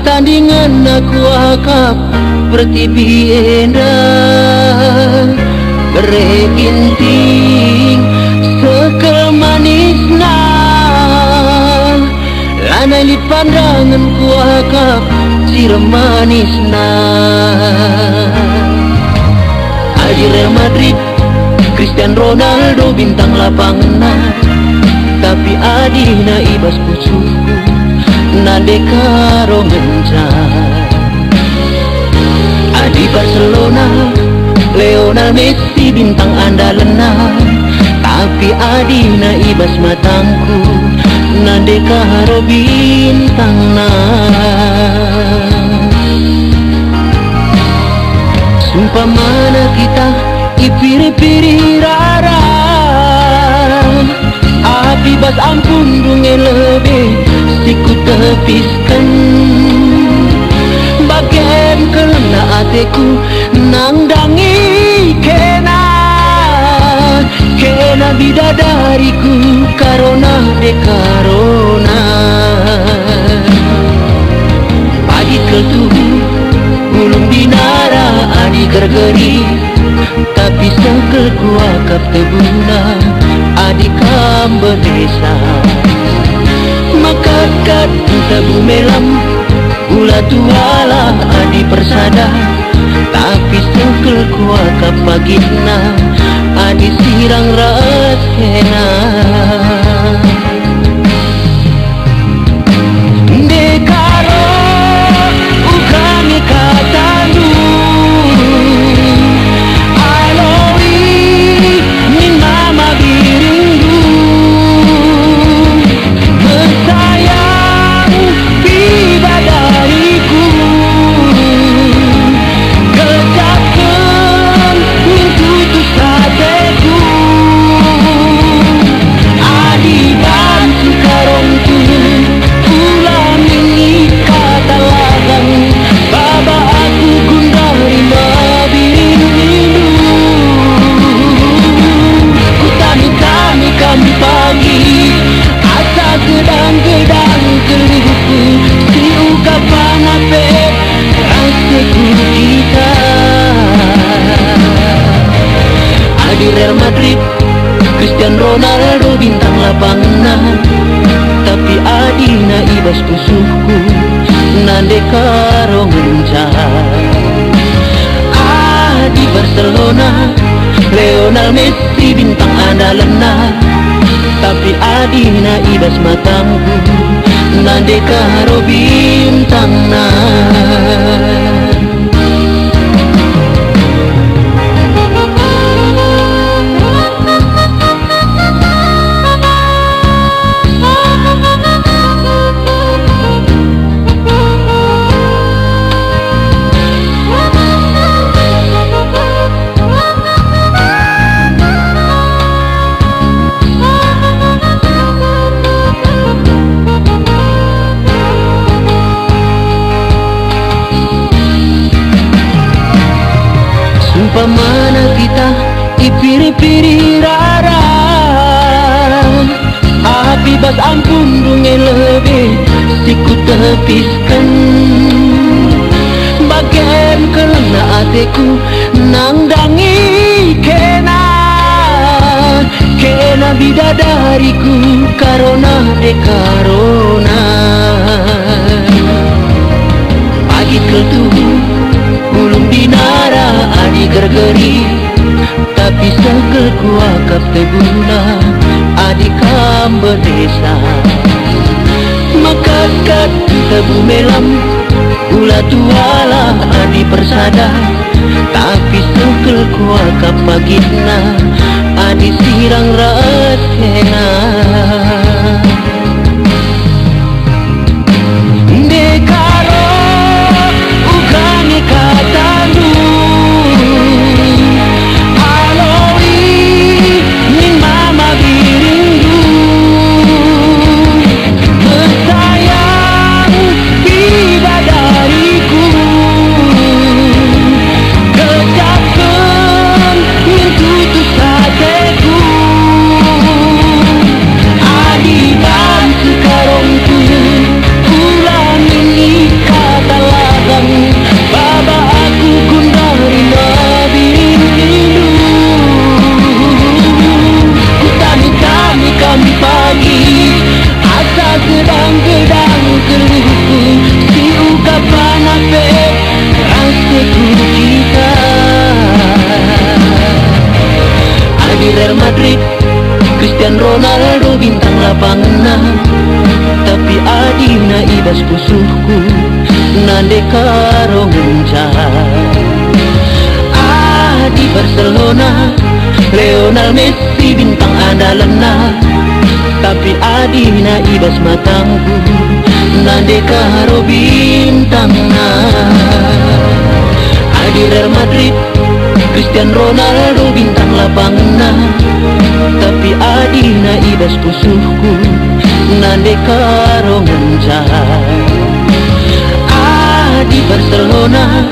tandingan aku akap pertibi endah bereginting sekel manisna lanai li pandangan ku akap sirem manisna. Adi Real Madrid Cristiano Ronaldo bintang lapangan, tapi adina ibas pucuku nade karo ngencar. Adi Barcelona Lionel Messi bintang andalena, tapi adina ibas matangku nade karo bintang na. Sumpah mana kita ipiri-piri rara, api bas ampun dunge lebih siku tepiskan. Bagian kelena ateku nang dangi kena bidadariku karona de karona. Adi ketuhu gulung dinara adi gergeri, tapi sekel kuakap tebuna adi kambe desa. Makat-kat tebu melam ula tuala adi persada, tapi sekel kuakap pagina adi sirang rasena. Dekaro ukami katandu Real Madrid Cristiano Ronaldo bintang lapangan, tapi adina ibas pusuhku nande karo ngencar. Adi Barcelona Lionel Messi bintang andalena, tapi adina ibas matangku nande karo bintang na. Sumpah mana kita ipiri-piri rara, api bas ampun dunge lebih siku tepiskan. Bagian kelena ateku nang dangi kena bidadariku karona de karona. Pagi ketuhu gulung dinara adi gergeri, tapi sekel kuakap tebuna adi kambe desa. Makat-kat tebu melam ula tuala adi persada, tapi sekel kuakap pagina adi sirang rasena. Dekaro ukami katandu Cristiano Ronaldo bintang lapangan na, tapi adina ibas pusuhku nande karo ngencah. Di Barcelona Lionel Messi bintang andalan na, tapi adina ibas matangku nande karo bintang na. Di Real Madrid Cristiano Ronaldo bintang lapangan na, tapi adina ibas pusuhku nande karo ngencah. Di Barcelona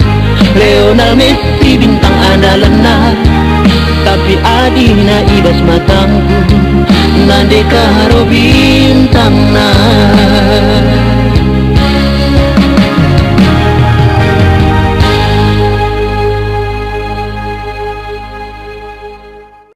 Lionel Messi bintang andalan na, tapi adina ibas matangku nande karo bintang na.